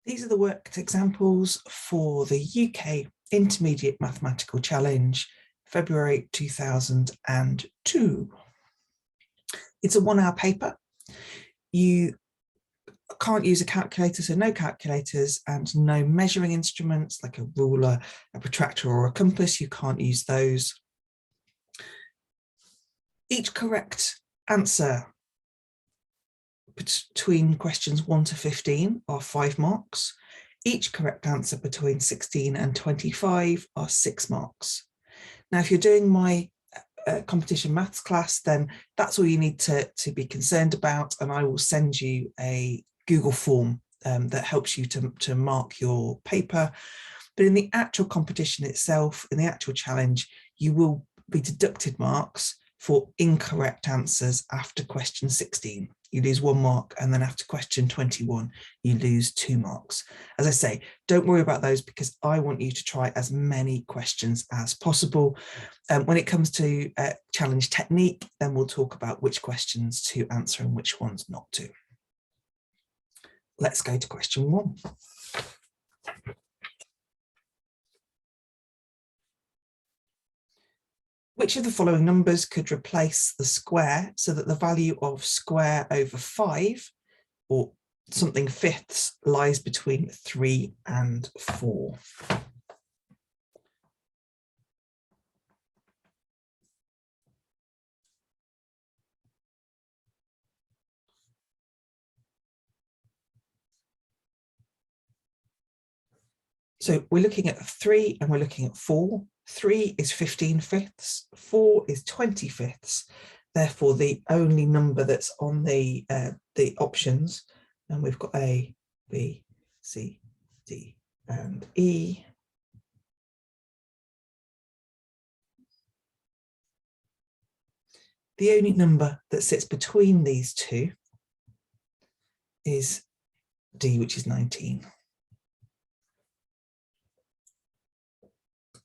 These are the worked examples for the UK Intermediate Mathematical Challenge, February 2002. It's a 1-hour paper. You can't use a calculator, so no calculators and no measuring instruments like a ruler, a protractor or a compass. You can't use those. Each correct answer between questions 1 to 15 are 5 marks. Each correct answer between 16 and 25 are 6 marks. Now, if you're doing my competition maths class, then that's all you need to be concerned about, and I will send you a Google form that helps you to mark your paper. But in the actual competition itself, in the actual challenge, you will be deducted marks for incorrect answers after question 16. You lose 1 mark, and then after question 21, you lose 2 marks. As I say, don't worry about those because I want you to try as many questions as possible. When it comes to challenge technique, then we'll talk about which questions to answer and which ones not to. Let's go to question 1. Which of the following numbers could replace the square so that the value of square over 5 or something fifths lies between 3 and 4? So we're looking at 3 and we're looking at 4. 3 is 15 fifths, 4 is 20 fifths. Therefore, the only number that's on the options, and we've got A, B, C, D, and E. The only number that sits between these two is D, which is 19.